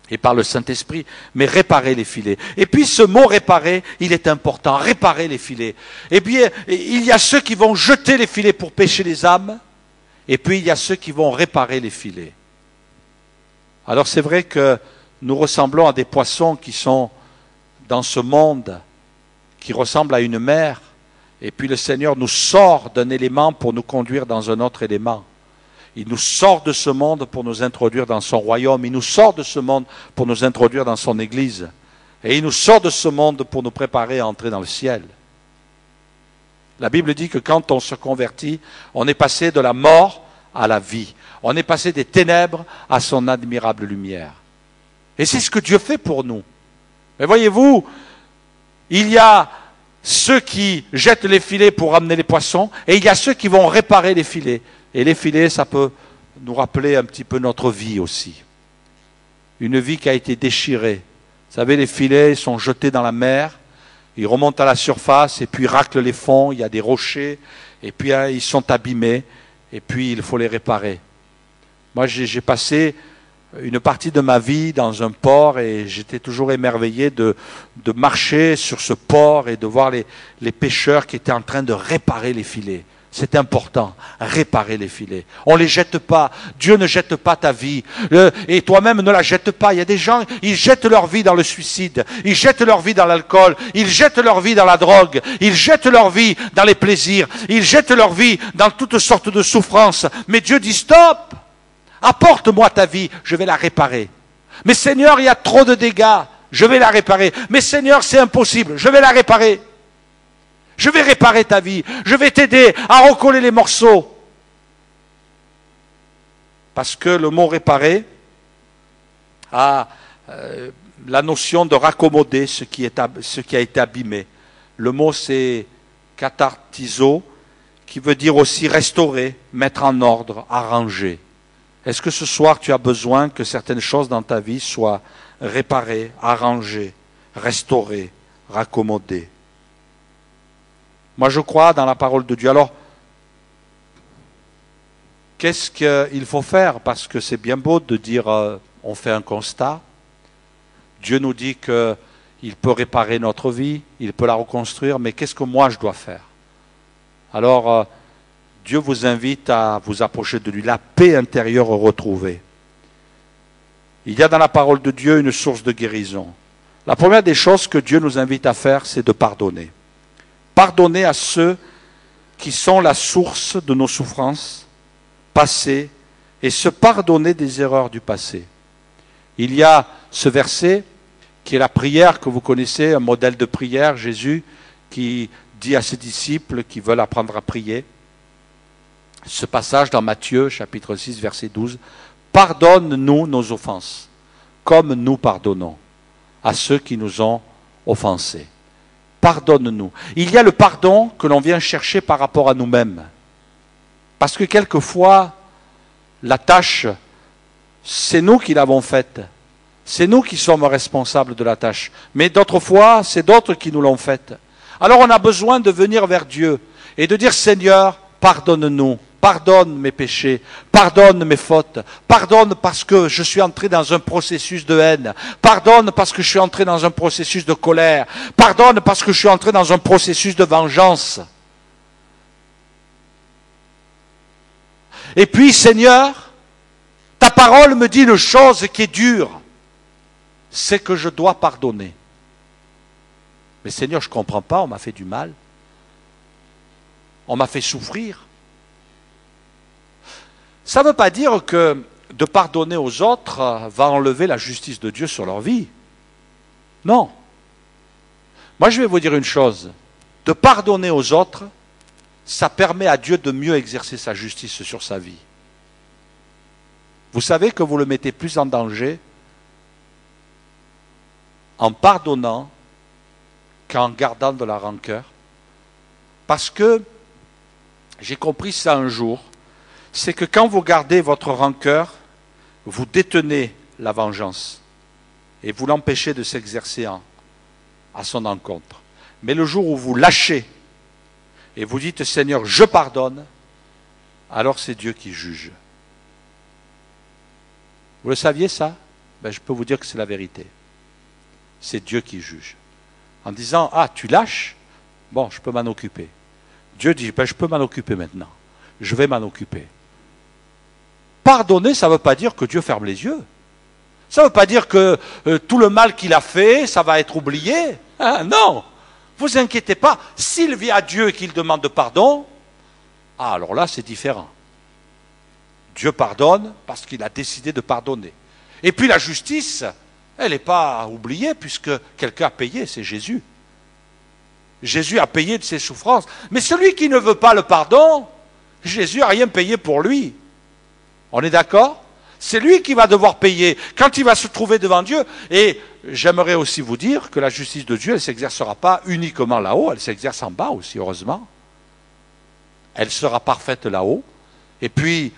et par le Saint-Esprit, mais réparer les filets. Et puis ce mot réparer, il est important, réparer les filets. Et bien, il y a ceux qui vont jeter les filets pour pêcher les âmes, et puis il y a ceux qui vont réparer les filets. Alors c'est vrai que nous ressemblons à des poissons qui sont dans ce monde, qui ressemblent à une mer, et puis le Seigneur nous sort d'un élément pour nous conduire dans un autre élément. Il nous sort de ce monde pour nous introduire dans son royaume. Il nous sort de ce monde pour nous introduire dans son église. Et il nous sort de ce monde pour nous préparer à entrer dans le ciel. La Bible dit que quand on se convertit, on est passé de la mort à la vie. On est passé des ténèbres à son admirable lumière. Et c'est ce que Dieu fait pour nous. Mais voyez-vous, il y a ceux qui jettent les filets pour ramener les poissons, et il y a ceux qui vont réparer les filets. Et les filets, ça peut nous rappeler un petit peu notre vie aussi. Une vie qui a été déchirée. Vous savez, les filets sont jetés dans la mer, ils remontent à la surface, et puis raclent les fonds, il y a des rochers, et puis ils sont abîmés, et puis il faut les réparer. Moi, j'ai passé une partie de ma vie dans un port et j'étais toujours émerveillé de marcher sur ce port et de voir les pêcheurs qui étaient en train de réparer les filets. C'est important, réparer les filets. On ne les jette pas. Dieu ne jette pas ta vie. Et toi-même ne la jette pas. Il y a des gens, ils jettent leur vie dans le suicide. Ils jettent leur vie dans l'alcool. Ils jettent leur vie dans la drogue. Ils jettent leur vie dans les plaisirs. Ils jettent leur vie dans toutes sortes de souffrances. Mais Dieu dit stop! Apporte-moi ta vie, je vais la réparer. Mais Seigneur, il y a trop de dégâts, je vais la réparer. Mais Seigneur, c'est impossible, je vais la réparer. Je vais réparer ta vie, je vais t'aider à recoller les morceaux. Parce que le mot réparer a la notion de raccommoder ce qui a été abîmé. Le mot c'est kathartizo, qui veut dire aussi restaurer, mettre en ordre, arranger. Est-ce que ce soir tu as besoin que certaines choses dans ta vie soient réparées, arrangées, restaurées, raccommodées? Moi je crois dans la parole de Dieu. Alors, qu'est-ce qu'il faut faire? Parce que c'est bien beau de dire on fait un constat. Dieu nous dit qu'il peut réparer notre vie, il peut la reconstruire, mais qu'est-ce que moi je dois faire? Alors, Dieu vous invite à vous approcher de lui, la paix intérieure retrouvée. Il y a dans la parole de Dieu une source de guérison. La première des choses que Dieu nous invite à faire, c'est de pardonner. Pardonner à ceux qui sont la source de nos souffrances passées et se pardonner des erreurs du passé. Il y a ce verset qui est la prière que vous connaissez, un modèle de prière, Jésus qui dit à ses disciples qui veulent apprendre à prier. Ce passage dans Matthieu, chapitre 6, verset 12, « Pardonne-nous nos offenses, comme nous pardonnons à ceux qui nous ont offensés. » Pardonne-nous. Il y a le pardon que l'on vient chercher par rapport à nous-mêmes. Parce que quelquefois, la tâche, c'est nous qui l'avons faite. C'est nous qui sommes responsables de la tâche. Mais d'autres fois, c'est d'autres qui nous l'ont faite. Alors on a besoin de venir vers Dieu et de dire « Seigneur, pardonne-nous. Pardonne mes péchés, pardonne mes fautes, pardonne parce que je suis entré dans un processus de haine, pardonne parce que je suis entré dans un processus de colère, pardonne parce que je suis entré dans un processus de vengeance. » Et puis, Seigneur, ta parole me dit une chose qui est dure, c'est que je dois pardonner. Mais Seigneur, je ne comprends pas, on m'a fait du mal, on m'a fait souffrir. Ça ne veut pas dire que de pardonner aux autres va enlever la justice de Dieu sur leur vie. Non. Moi, je vais vous dire une chose. De pardonner aux autres, ça permet à Dieu de mieux exercer sa justice sur sa vie. Vous savez que vous le mettez plus en danger en pardonnant qu'en gardant de la rancœur. Parce que, j'ai compris ça un jour, c'est que quand vous gardez votre rancœur, vous détenez la vengeance et vous l'empêchez de s'exercer à son encontre. Mais le jour où vous lâchez et vous dites « Seigneur, je pardonne », alors c'est Dieu qui juge. Vous le saviez ça? Ben, je peux vous dire que c'est la vérité. C'est Dieu qui juge. En disant « Ah, tu lâches? Bon, je peux m'en occuper. » Dieu dit ben, « Je peux m'en occuper maintenant. Je vais m'en occuper. » Pardonner, ça ne veut pas dire que Dieu ferme les yeux. Ça ne veut pas dire que tout le mal qu'il a fait, ça va être oublié. Hein, non. Vous inquiétez pas. S'il vient à Dieu et qu'il demande pardon, alors là, c'est différent. Dieu pardonne parce qu'il a décidé de pardonner. Et puis la justice, elle n'est pas oubliée puisque quelqu'un a payé, c'est Jésus. Jésus a payé de ses souffrances. Mais celui qui ne veut pas le pardon, Jésus n'a rien payé pour lui. On est d'accord? C'est lui qui va devoir payer quand il va se trouver devant Dieu. Et j'aimerais aussi vous dire que la justice de Dieu, elle ne s'exercera pas uniquement là-haut, elle s'exerce en bas aussi, heureusement. Elle sera parfaite là-haut. Et puis,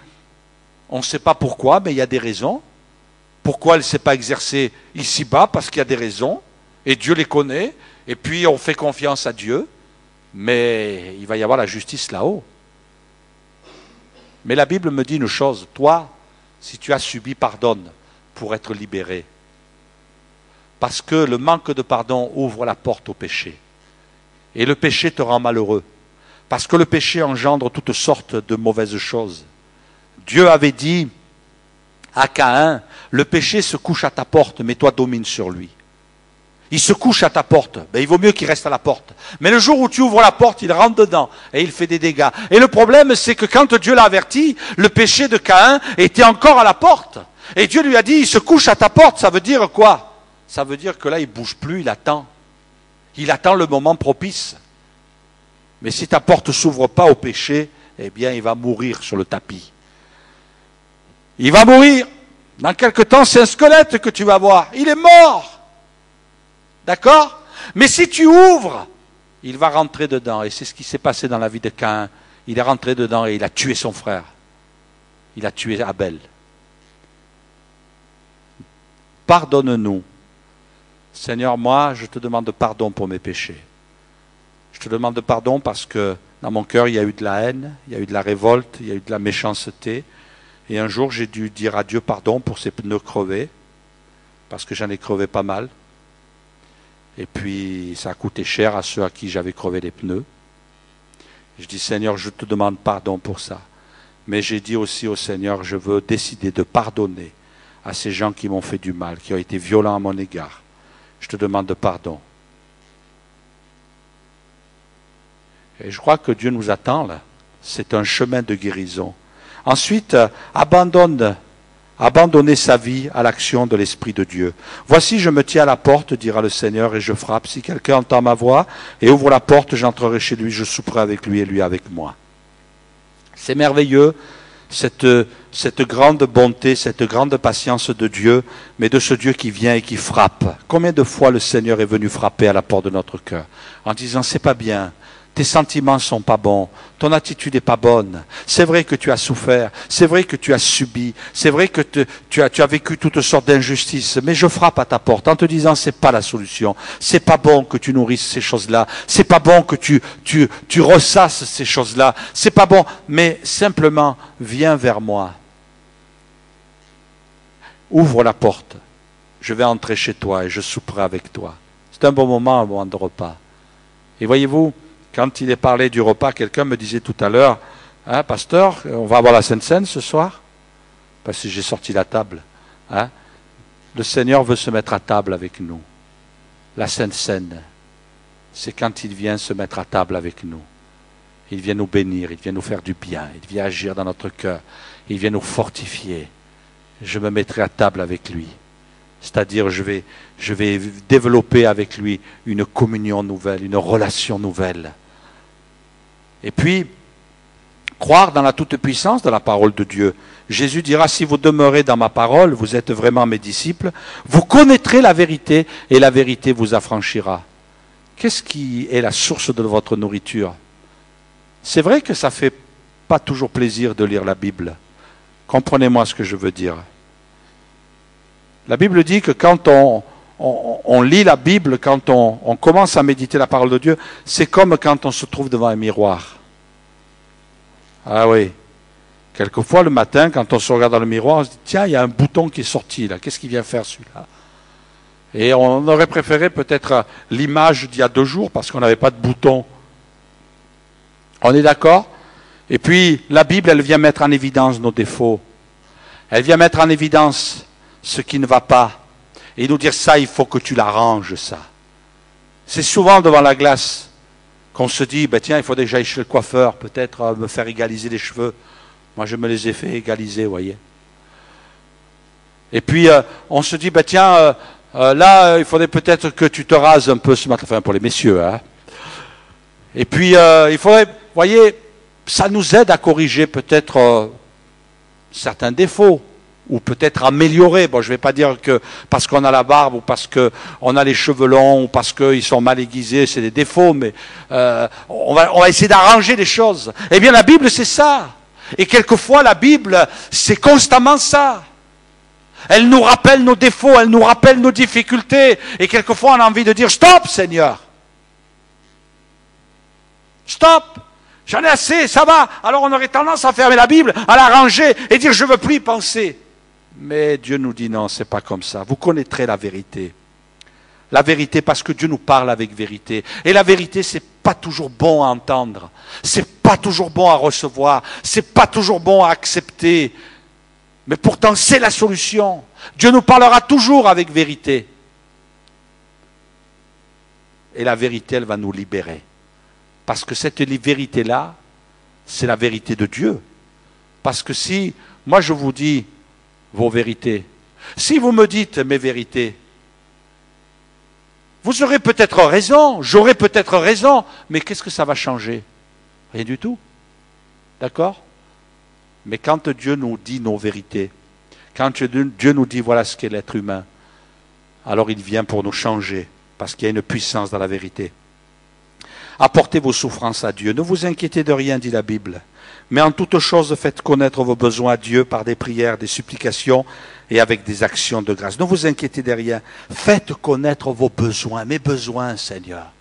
on ne sait pas pourquoi, mais il y a des raisons. Pourquoi elle ne s'est pas exercée ici-bas? Parce qu'il y a des raisons. Et Dieu les connaît. Et puis, on fait confiance à Dieu. Mais il va y avoir la justice là-haut. Mais la Bible me dit une chose. Toi, si tu as subi, pardonne pour être libéré. Parce que le manque de pardon ouvre la porte au péché. Et le péché te rend malheureux. Parce que le péché engendre toutes sortes de mauvaises choses. Dieu avait dit à Caïn, le péché se couche à ta porte, mais toi domine sur lui. Il se couche à ta porte, ben, il vaut mieux qu'il reste à la porte. Mais le jour où tu ouvres la porte, il rentre dedans et il fait des dégâts. Et le problème, c'est que quand Dieu l'a averti, le péché de Caïn était encore à la porte. Et Dieu lui a dit, il se couche à ta porte, ça veut dire quoi? Ça veut dire que là, il ne bouge plus, il attend. Il attend le moment propice. Mais si ta porte ne s'ouvre pas au péché, eh bien, il va mourir sur le tapis. Il va mourir. Dans quelque temps, c'est un squelette que tu vas voir. Il est mort. D'accord? Mais si tu ouvres, il va rentrer dedans. Et c'est ce qui s'est passé dans la vie de Caïn. Il est rentré dedans et il a tué son frère. Il a tué Abel. Pardonne-nous. Seigneur, moi, je te demande pardon pour mes péchés. Je te demande pardon parce que dans mon cœur, il y a eu de la haine, il y a eu de la révolte, il y a eu de la méchanceté. Et un jour, j'ai dû dire à Dieu pardon pour ces pneus crevés, parce que j'en ai crevé pas mal. Et puis, ça a coûté cher à ceux à qui j'avais crevé les pneus. Je dis, Seigneur, je te demande pardon pour ça. Mais j'ai dit aussi au Seigneur, je veux décider de pardonner à ces gens qui m'ont fait du mal, qui ont été violents à mon égard. Je te demande pardon. Et je crois que Dieu nous attend là. C'est un chemin de guérison. Ensuite, abandonner sa vie à l'action de l'Esprit de Dieu. Voici, je me tiens à la porte, dira le Seigneur, et je frappe. Si quelqu'un entend ma voix et ouvre la porte, j'entrerai chez lui, je souperai avec lui et lui avec moi. C'est merveilleux, cette grande bonté, cette grande patience de Dieu, mais de ce Dieu qui vient et qui frappe. Combien de fois le Seigneur est venu frapper à la porte de notre cœur en disant, c'est pas bien. Tes sentiments sont pas bons, ton attitude n'est pas bonne. C'est vrai que tu as souffert, c'est vrai que tu as subi, c'est vrai que tu as vécu toutes sortes d'injustices, mais je frappe à ta porte en te disant c'est pas la solution. C'est pas bon que tu nourrisses ces choses-là, c'est pas bon que tu ressasses ces choses-là, c'est pas bon, mais simplement viens vers moi. Ouvre la porte, je vais entrer chez toi et je souperai avec toi. C'est un bon moment de repas. Et voyez-vous, quand il est parlé du repas, quelqu'un me disait tout à l'heure, hein, pasteur, on va avoir la Sainte Seine ce soir? Parce que j'ai sorti la table. Hein? Le Seigneur veut se mettre à table avec nous. La Sainte Seine, c'est quand il vient se mettre à table avec nous. Il vient nous bénir, il vient nous faire du bien, il vient agir dans notre cœur, il vient nous fortifier. Je me mettrai à table avec lui. C'est-à-dire, je vais développer avec lui une communion nouvelle, une relation nouvelle. Et puis, croire dans la toute-puissance de la parole de Dieu. Jésus dira, si vous demeurez dans ma parole, vous êtes vraiment mes disciples, vous connaîtrez la vérité et la vérité vous affranchira. Qu'est-ce qui est la source de votre nourriture? C'est vrai que ça ne fait pas toujours plaisir de lire la Bible. Comprenez-moi ce que je veux dire. La Bible dit que quand on lit la Bible, quand on commence à méditer la parole de Dieu, c'est comme quand on se trouve devant un miroir. Ah oui. Quelquefois, le matin, quand on se regarde dans le miroir, on se dit, tiens, il y a un bouton qui est sorti là. Qu'est-ce qu'il vient faire celui-là? Et on aurait préféré peut-être l'image d'il y a 2 jours parce qu'on n'avait pas de bouton. On est d'accord? Et puis, la Bible, elle vient mettre en évidence nos défauts. Elle vient mettre en évidence ce qui ne va pas. Et nous dire, ça, il faut que tu l'arranges, ça. C'est souvent devant la glace qu'on se dit, ben tiens, il faudrait que j'aille chez le coiffeur, peut-être me faire égaliser les cheveux. Moi, je me les ai fait égaliser, vous voyez. Et puis, on se dit, ben tiens, là, il faudrait peut-être que tu te rases un peu ce matin, enfin, pour les messieurs, hein. Et puis, il faudrait, vous voyez, ça nous aide à corriger peut-être certains défauts, ou peut-être améliorer. Bon, je ne vais pas dire que parce qu'on a la barbe, ou parce qu'on a les cheveux longs, ou parce qu'ils sont mal aiguisés, c'est des défauts, mais on va essayer d'arranger les choses. Eh bien, la Bible, c'est ça. Et quelquefois, la Bible, c'est constamment ça. Elle nous rappelle nos défauts, elle nous rappelle nos difficultés. Et quelquefois, on a envie de dire, stop, Seigneur. Stop. J'en ai assez, ça va. Alors on aurait tendance à fermer la Bible, à la ranger et dire, je ne veux plus y penser. Mais Dieu nous dit, non, c'est pas comme ça. Vous connaîtrez la vérité. La vérité, parce que Dieu nous parle avec vérité. Et la vérité, c'est pas toujours bon à entendre. C'est pas toujours bon à recevoir. C'est pas toujours bon à accepter. Mais pourtant, c'est la solution. Dieu nous parlera toujours avec vérité. Et la vérité, elle va nous libérer. Parce que cette vérité-là, c'est la vérité de Dieu. Parce que si, moi je vous dis vos vérités, si vous me dites mes vérités, vous aurez peut-être raison, j'aurai peut-être raison, mais qu'est-ce que ça va changer? Rien du tout. D'accord? Mais quand Dieu nous dit nos vérités, quand Dieu nous dit voilà ce qu'est l'être humain, alors il vient pour nous changer, parce qu'il y a une puissance dans la vérité. Apportez vos souffrances à Dieu. Ne vous inquiétez de rien, dit la Bible. Mais en toute chose, faites connaître vos besoins à Dieu par des prières, des supplications et avec des actions de grâce. Ne vous inquiétez de rien. Faites connaître vos besoins. Mes besoins, Seigneur.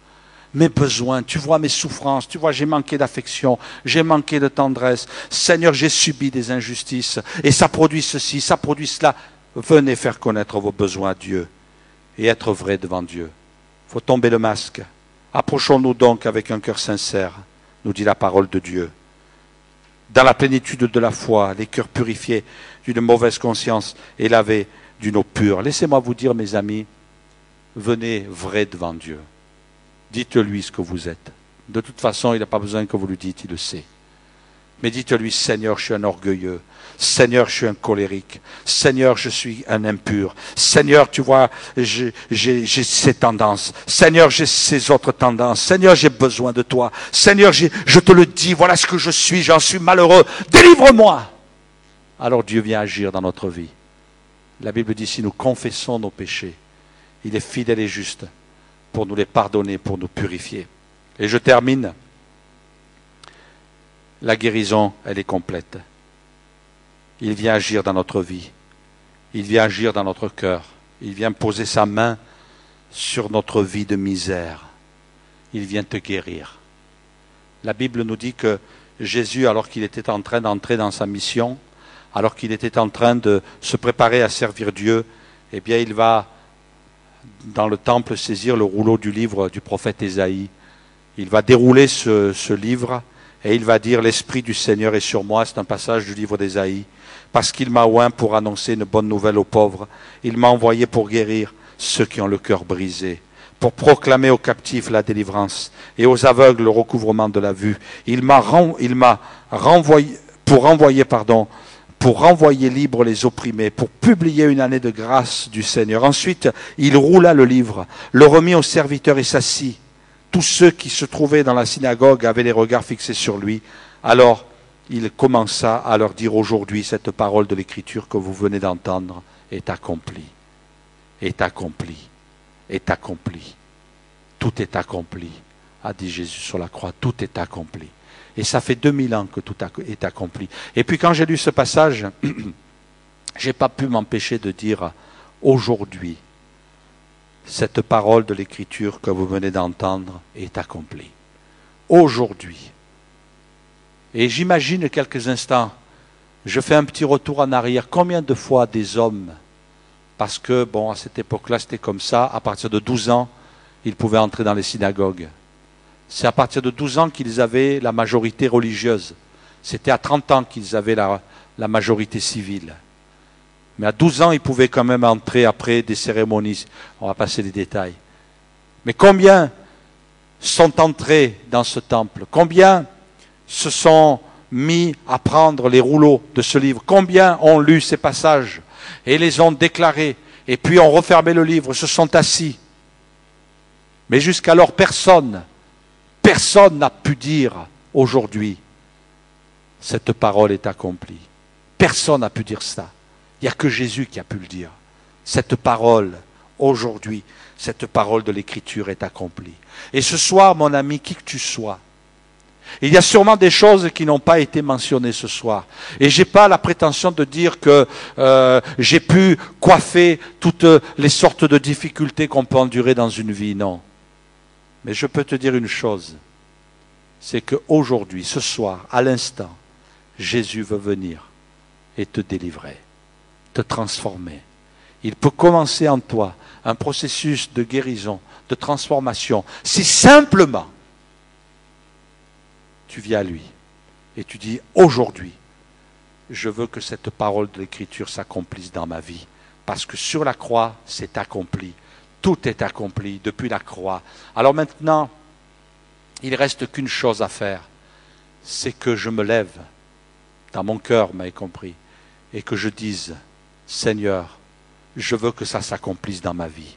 Mes besoins. Tu vois mes souffrances. Tu vois, j'ai manqué d'affection. J'ai manqué de tendresse. Seigneur, j'ai subi des injustices. Et ça produit ceci, ça produit cela. Venez faire connaître vos besoins à Dieu et être vrai devant Dieu. Il faut tomber le masque. Approchons-nous donc avec un cœur sincère, nous dit la parole de Dieu. Dans la plénitude de la foi, les cœurs purifiés d'une mauvaise conscience et lavés d'une eau pure. Laissez-moi vous dire, mes amis, venez vrai devant Dieu. Dites-lui ce que vous êtes. De toute façon, il n'a pas besoin que vous lui dites, il le sait. Mais dites-lui, Seigneur, je suis un orgueilleux. Seigneur, je suis un colérique. Seigneur, je suis un impur. Seigneur, tu vois, j'ai ces tendances. Seigneur, j'ai ces autres tendances. Seigneur, j'ai besoin de toi. Seigneur, je te le dis, voilà ce que je suis, j'en suis malheureux. Délivre-moi. Alors Dieu vient agir dans notre vie. La Bible dit, si nous confessons nos péchés, il est fidèle et juste pour nous les pardonner, pour nous purifier. Et je termine. La guérison, elle est complète. Il vient agir dans notre vie. Il vient agir dans notre cœur. Il vient poser sa main sur notre vie de misère. Il vient te guérir. La Bible nous dit que Jésus, alors qu'il était en train d'entrer dans sa mission, alors qu'il était en train de se préparer à servir Dieu, eh bien il va dans le temple saisir le rouleau du livre du prophète Ésaïe. Il va dérouler ce livre et il va dire « L'Esprit du Seigneur est sur moi », c'est un passage du livre d'Ésaïe, parce qu'il m'a oint pour annoncer une bonne nouvelle aux pauvres. Il m'a envoyé pour guérir ceux qui ont le cœur brisé, pour proclamer aux captifs la délivrance et aux aveugles le recouvrement de la vue. Il m'a renvoyé pour renvoyer libres les opprimés, pour publier une année de grâce du Seigneur. Ensuite, il roula le livre, le remit au serviteur et s'assit. Tous ceux qui se trouvaient dans la synagogue avaient les regards fixés sur lui. Alors, il commença à leur dire, aujourd'hui, cette parole de l'Écriture que vous venez d'entendre est accomplie, est accomplie, est accomplie. Tout est accompli, a dit Jésus sur la croix, tout est accompli. Et ça fait 2000 ans que tout est accompli. Et puis quand j'ai lu ce passage, je n'ai pas pu m'empêcher de dire, aujourd'hui, cette parole de l'Écriture que vous venez d'entendre est accomplie. Aujourd'hui. Et j'imagine quelques instants, je fais un petit retour en arrière, combien de fois des hommes, parce que, bon, à cette époque-là, c'était comme ça, à partir de 12 ans, ils pouvaient entrer dans les synagogues. C'est à partir de 12 ans qu'ils avaient la majorité religieuse. C'était à 30 ans qu'ils avaient la majorité civile. Mais à 12 ans, ils pouvaient quand même entrer après des cérémonies. On va passer les détails. Mais combien sont entrés dans ce temple? Combien se sont mis à prendre les rouleaux de ce livre? Combien ont lu ces passages et les ont déclarés? Et puis ont refermé le livre, se sont assis. Mais jusqu'alors, personne n'a pu dire aujourd'hui, cette parole est accomplie. Personne n'a pu dire ça. Il n'y a que Jésus qui a pu le dire. Cette parole, aujourd'hui, cette parole de l'Écriture est accomplie. Et ce soir, mon ami, qui que tu sois, il y a sûrement des choses qui n'ont pas été mentionnées ce soir. Et je n'ai pas la prétention de dire que j'ai pu coiffer toutes les sortes de difficultés qu'on peut endurer dans une vie, non. Mais je peux te dire une chose, c'est qu'aujourd'hui, ce soir, à l'instant, Jésus veut venir et te délivrer, te transformer. Il peut commencer en toi un processus de guérison, de transformation, si simplement tu viens à lui et tu dis, aujourd'hui, je veux que cette parole de l'Écriture s'accomplisse dans ma vie, parce que sur la croix, c'est accompli. Tout est accompli depuis la croix. Alors maintenant, il ne reste qu'une chose à faire, c'est que je me lève dans mon cœur, vous m'avez compris, et que je dise, Seigneur, je veux que ça s'accomplisse dans ma vie.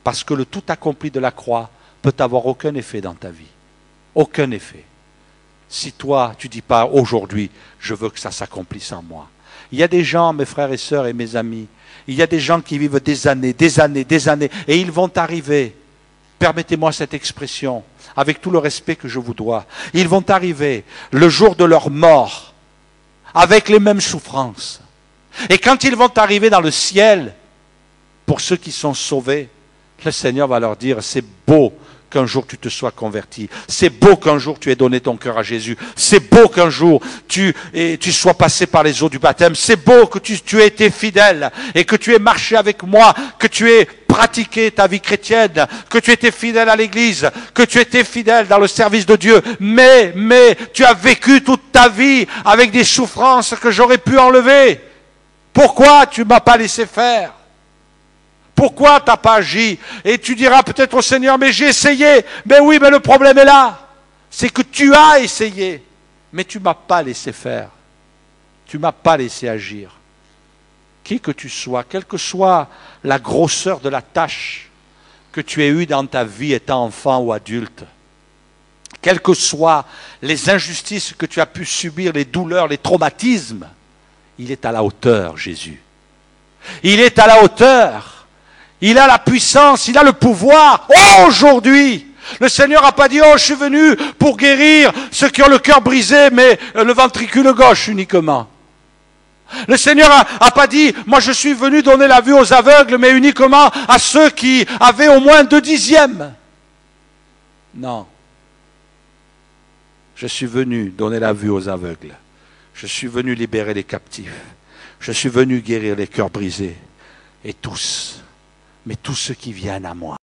Parce que le tout accompli de la croix peut avoir aucun effet dans ta vie. Aucun effet. Si toi, tu ne dis pas, aujourd'hui, je veux que ça s'accomplisse en moi. Il y a des gens, mes frères et sœurs et mes amis, il y a des gens qui vivent des années, et ils vont arriver, permettez-moi cette expression, avec tout le respect que je vous dois, ils vont arriver le jour de leur mort, avec les mêmes souffrances. Et quand ils vont arriver dans le ciel, pour ceux qui sont sauvés, le Seigneur va leur dire, c'est beau qu'un jour tu te sois converti. C'est beau qu'un jour tu aies donné ton cœur à Jésus. C'est beau qu'un jour tu sois passé par les eaux du baptême. C'est beau que tu aies été fidèle et que tu aies marché avec moi, que tu aies pratiqué ta vie chrétienne, que tu étais fidèle à l'église, que tu étais fidèle dans le service de Dieu. Mais tu as vécu toute ta vie avec des souffrances que j'aurais pu enlever. Pourquoi tu ne m'as pas laissé faire? Pourquoi tu n'as pas agi? Et tu diras peut-être au Seigneur, mais j'ai essayé. Mais oui, mais le problème est là. C'est que tu as essayé, mais tu ne m'as pas laissé faire. Tu ne m'as pas laissé agir. Qui que tu sois, quelle que soit la grosseur de la tâche que tu aies eue dans ta vie étant enfant ou adulte, quelles que soient les injustices que tu as pu subir, les douleurs, les traumatismes, il est à la hauteur, Jésus. Il est à la hauteur. Il a la puissance, il a le pouvoir. Aujourd'hui, le Seigneur n'a pas dit, oh, je suis venu pour guérir ceux qui ont le cœur brisé, mais le ventricule gauche uniquement. Le Seigneur n'a pas dit, moi je suis venu donner la vue aux aveugles, mais uniquement à ceux qui avaient au moins 2/10. Non. Je suis venu donner la vue aux aveugles. Je suis venu libérer les captifs. Je suis venu guérir les cœurs brisés. Et tous, mais tous ceux qui viennent à moi,